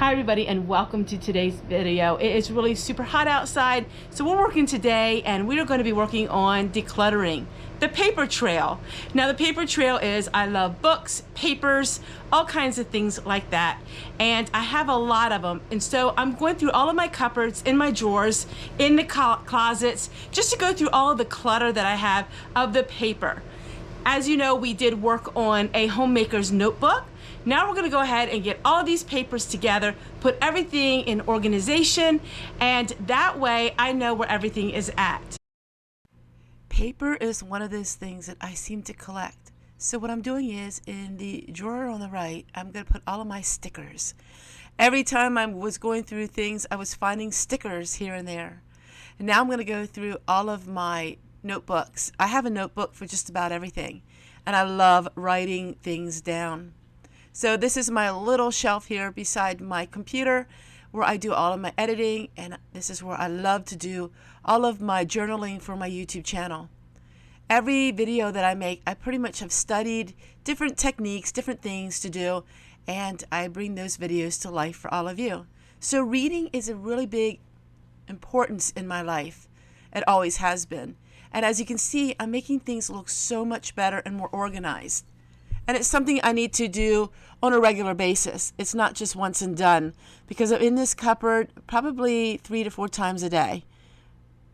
Hi everybody and welcome to today's video. It is really super hot outside, so we're working today and we are going to be working on decluttering the paper trail. Now the paper trail is, I love books, papers, all kinds of things like that, and I have a lot of them, and so I'm going through all of my cupboards, in my drawers, in the closets, just to go through all of the clutter that I have of the paper. As you know, we did work on a homemaker's notebook. Now we're going to go ahead and get all of these papers together, put everything in organization, and that way I know where everything is at. Paper is one of those things that I seem to collect. So what I'm doing is, in the drawer on the right, I'm going to put all of my stickers. Every time I was going through things, I was finding stickers here and there. And now I'm going to go through all of my notebooks. I have a notebook for just about everything, and I love writing things down. So this is my little shelf here beside my computer where I do all of my editing, and this is where I love to do all of my journaling for my YouTube channel. Every video that I make, I pretty much have studied different techniques, different things to do, and I bring those videos to life for all of you. So reading is a really big importance in my life. It always has been. And as you can see, I'm making things look so much better and more organized. And it's something I need to do on a regular basis. It's not just once and done, because I'm in this cupboard probably 3 to 4 times a day,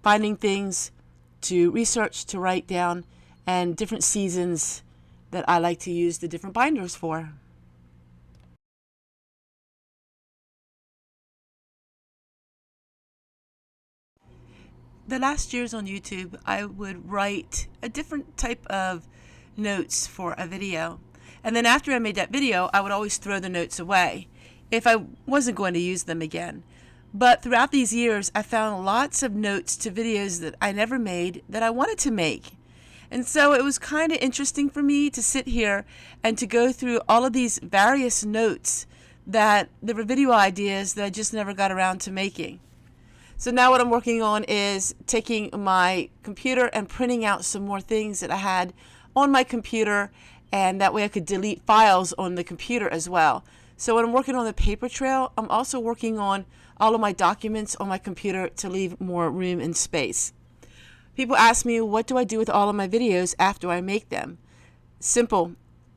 finding things to research, to write down, and different seasons that I like to use the different binders for. The last years on YouTube, I would write a different type of notes for a video, and then after I made that video, I would always throw the notes away if I wasn't going to use them again. But throughout these years, I found lots of notes to videos that I never made that I wanted to make. And so it was kind of interesting for me to sit here and to go through all of these various notes that there were video ideas that I just never got around to making. So now what I'm working on is taking my computer and printing out some more things that I had on my computer, and that way I could delete files on the computer as well. So when I'm working on the paper trail, I'm also working on all of my documents on my computer to leave more room and space. People ask me, what do I do with all of my videos after I make them? Simple.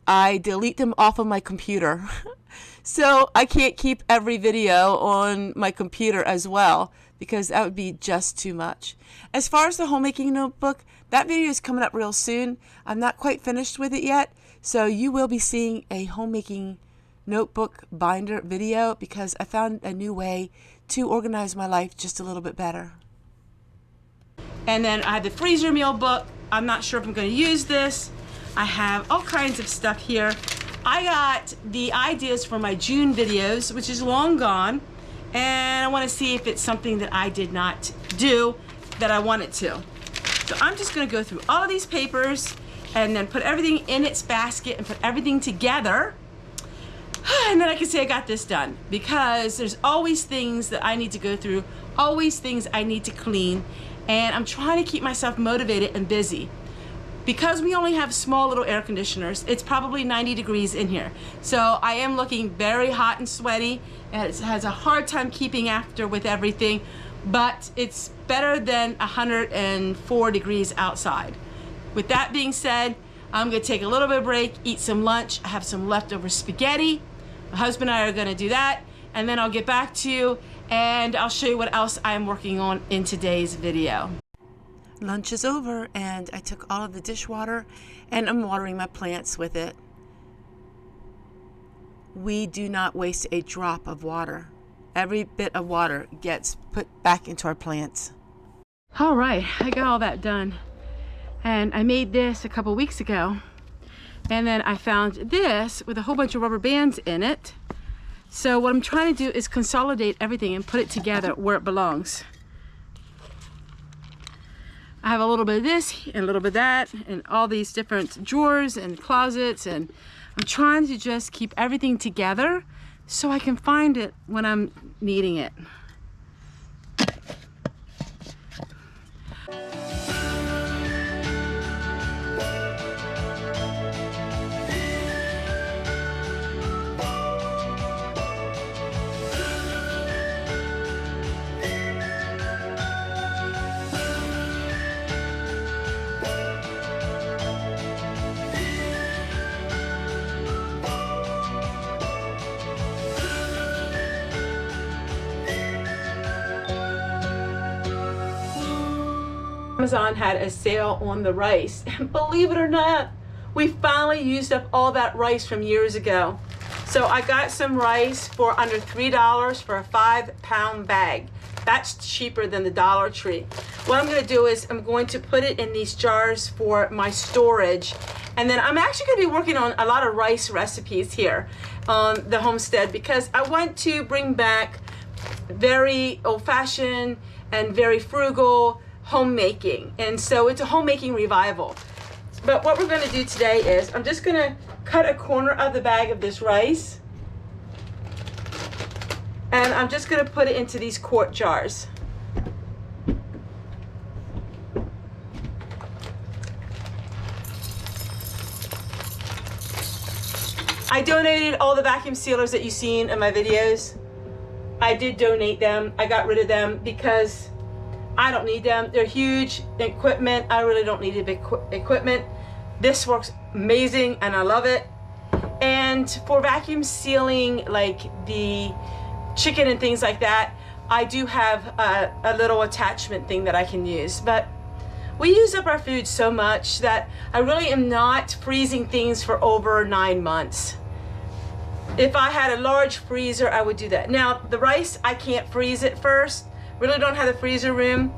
I delete them off of my computer. So I can't keep every video on my computer as well, because that would be just too much. As far as the homemaking notebook, that video is coming up real soon. I'm not quite finished with it yet, so you will be seeing a homemaking notebook binder video, because I found a new way to organize my life just a little bit better. And then I have the freezer meal book. I'm not sure if I'm going to use this. I have all kinds of stuff here. I got the ideas for my June videos, which is long gone, and I want to see if it's something that I did not do that I wanted to. So I'm just going to go through all of these papers and then put everything in its basket and put everything together, and then I can say I got this done, because there's always things that I need to go through, always things I need to clean, and I'm trying to keep myself motivated and busy. Because we only have small little air conditioners, it's probably 90 degrees in here. So I am looking very hot and sweaty, and it has a hard time keeping after with everything, but it's better than 104 degrees outside. With that being said, I'm gonna take a little bit of break, eat some lunch. I have some leftover spaghetti. My husband and I are gonna do that, and then I'll get back to you and I'll show you what else I'm working on in today's video. Lunch is over, and I took all of the dishwater and I'm watering my plants with it. We do not waste a drop of water. Every bit of water gets put back into our plants. All right, I got all that done. And I made this a couple weeks ago. And then I found this with a whole bunch of rubber bands in it. So what I'm trying to do is consolidate everything and put it together where it belongs. I have a little bit of this and a little bit of that and all these different drawers and closets, and I'm trying to just keep everything together so I can find it when I'm needing it. Amazon had a sale on the rice, and believe it or not, we finally used up all that rice from years ago. So I got some rice for under $3 for a 5-pound bag. That's cheaper than the Dollar Tree. What I'm gonna do is I'm going to put it in these jars for my storage. And then I'm actually gonna be working on a lot of rice recipes here on the Homestead, because I want to bring back very old-fashioned and very frugal homemaking. And so it's a homemaking revival. But what we're gonna do today is I'm just gonna cut a corner of the bag of this rice, and I'm just gonna put it into these quart jars. I donated all the vacuum sealers that you've seen in my videos. I did donate them. I got rid of them because I don't need them. They're huge equipment. I really don't need a big equipment. This works amazing and I love it. And for vacuum sealing like the chicken and things like that, I do have a little attachment thing that I can use. But we use up our food so much that I really am not freezing things for over 9 months. If I had a large freezer, I would do that. Now, the rice, I can't freeze it first. Really don't have the freezer room,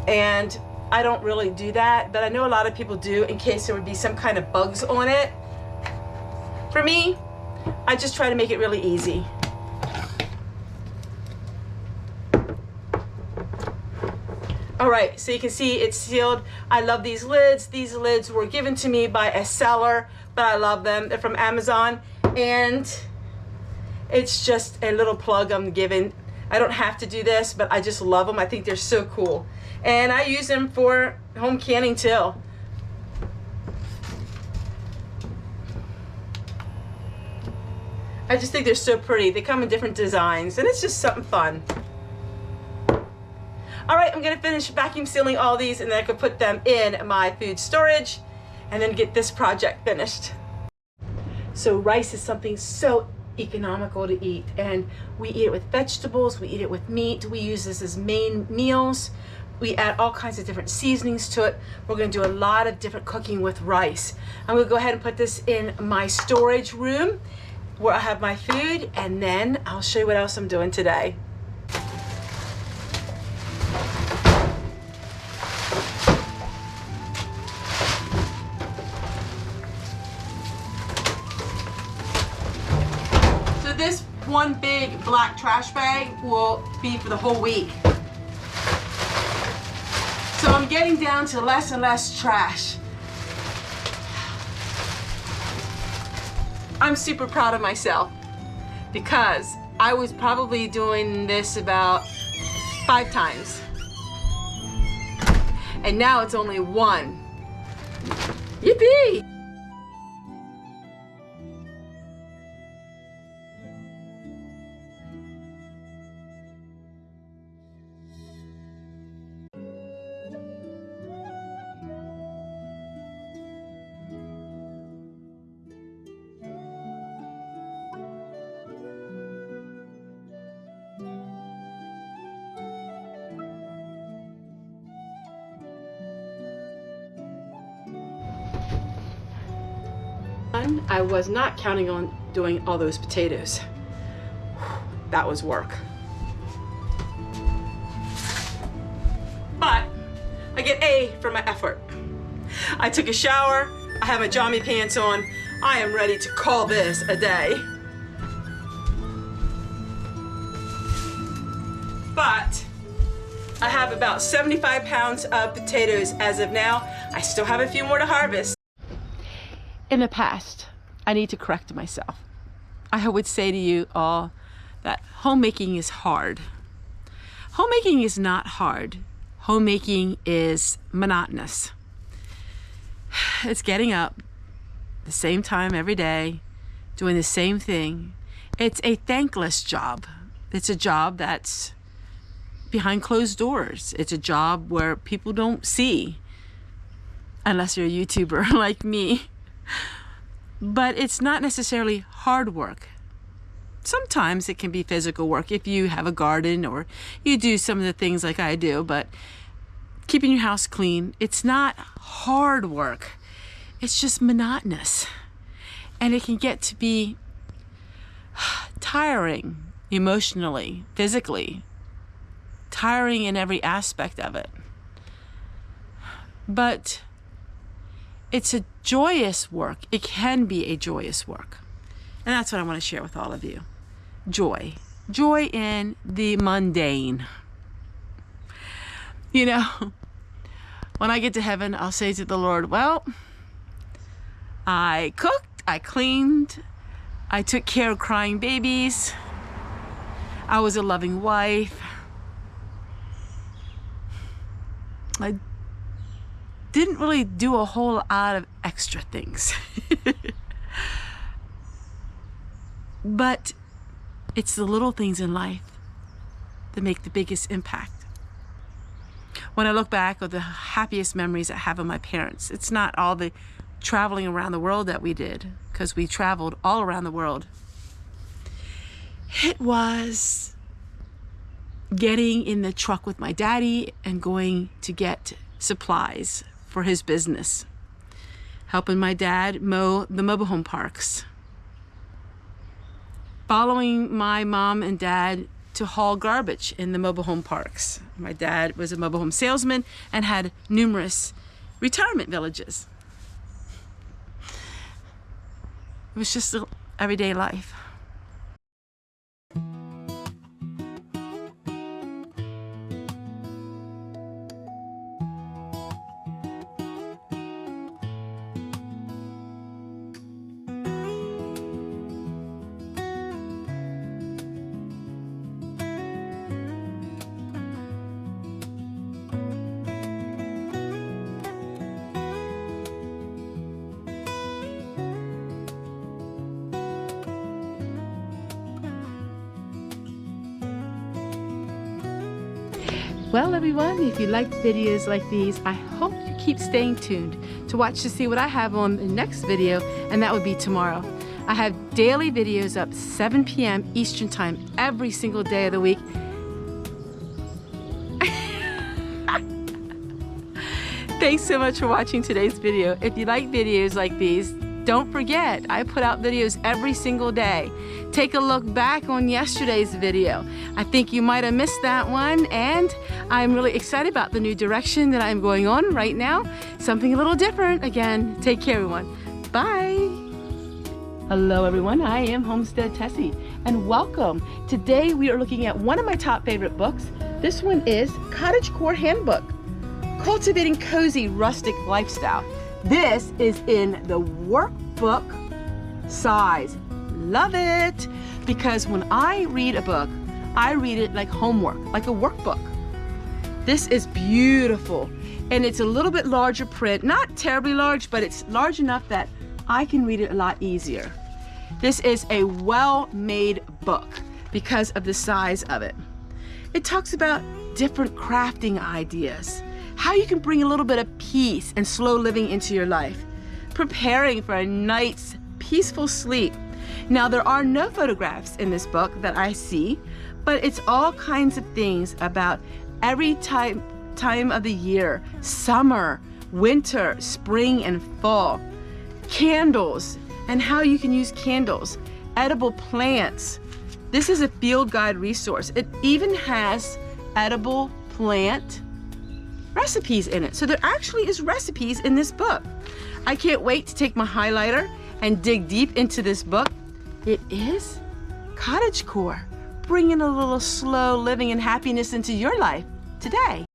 and I don't really do that, but I know a lot of people do in case there would be some kind of bugs on it. For me, I just try to make it really easy. All right, so you can see it's sealed. I love these lids. These lids were given to me by a seller, but I love them. They're from Amazon, and it's just a little plug I'm giving. I don't have to do this, but I just love them. I think they're so cool. And I use them for home canning too. I just think they're so pretty. They come in different designs, and it's just something fun. All right, I'm gonna finish vacuum sealing all these, and then I can put them in my food storage and then get this project finished. So rice is something so economical to eat, and we eat it with vegetables, we eat it with meat, we use this as main meals. We add all kinds of different seasonings to it. We're gonna do a lot of different cooking with rice. I'm gonna go ahead and put this in my storage room where I have my food, and then I'll show you what else I'm doing today. So this one big black trash bag will be for the whole week. So I'm getting down to less and less trash. I'm super proud of myself because I was probably doing this about 5 times. And now it's only 1. Yippee! I was not counting on doing all those potatoes. That was work. But I get A for my effort. I took a shower, I have my jammy pants on, I am ready to call this a day. But I have about 75 pounds of potatoes as of now. I still have a few more to harvest. In the past, I need to correct myself. I would say to you all that homemaking is hard. Homemaking is not hard. Homemaking is monotonous. It's getting up the same time every day, doing the same thing. It's a thankless job. It's a job that's behind closed doors. It's a job where people don't see, unless you're a YouTuber like me. But it's not necessarily hard work. Sometimes it can be physical work if you have a garden or you do some of the things like I do, but keeping your house clean. It's not hard work. It's just monotonous. And it can get to be tiring emotionally, physically, tiring in every aspect of it. But it's a joyous work. It can be a joyous work. And that's what I want to share with all of you. Joy. Joy in the mundane. You know, when I get to heaven, I'll say to the Lord, well, I cooked, I cleaned, I took care of crying babies, I was a loving wife, I didn't really do a whole lot of extra things. But it's the little things in life that make the biggest impact. When I look back at the happiest memories I have of my parents, it's not all the traveling around the world that we did, because we traveled all around the world. It was getting in the truck with my daddy and going to get supplies for his business, helping my dad mow the mobile home parks, following my mom and dad to haul garbage in the mobile home parks. My dad was a mobile home salesman and had numerous retirement villages. It was just everyday life. Well, everyone, if you like videos like these, I hope you keep staying tuned to watch to see what I have on the next video, and that would be tomorrow. I have daily videos up 7 p.m. Eastern Time every single day of the week. Thanks so much for watching today's video. If you like videos like these, don't forget, I put out videos every single day. Take a look back on yesterday's video. I think you might have missed that one, and I'm really excited about the new direction that I'm going on right now. Something a little different. Again, take care, everyone. Bye. Hello, everyone. I am Homestead Tessie, and welcome. Today, we are looking at one of my top favorite books. This one is Cottagecore Handbook, Cultivating Cozy Rustic Lifestyle. This is in the workbook size. Love it, because when I read a book, I read it like homework, like a workbook. This is beautiful, and it's a little bit larger print, not terribly large, but it's large enough that I can read it a lot easier. This is a well-made book because of the size of it. It talks about different crafting ideas, how you can bring a little bit of peace and slow living into your life, preparing for a night's peaceful sleep. Now, there are no photographs in this book that I see, but it's all kinds of things about every time of the year: summer, winter, spring, and fall. Candles, and how you can use candles, edible plants. This is a field guide resource. It even has edible plant recipes in it. So there actually is recipes in this book. I can't wait to take my highlighter and dig deep into this book. It is cottagecore, bringing a little slow living and happiness into your life today.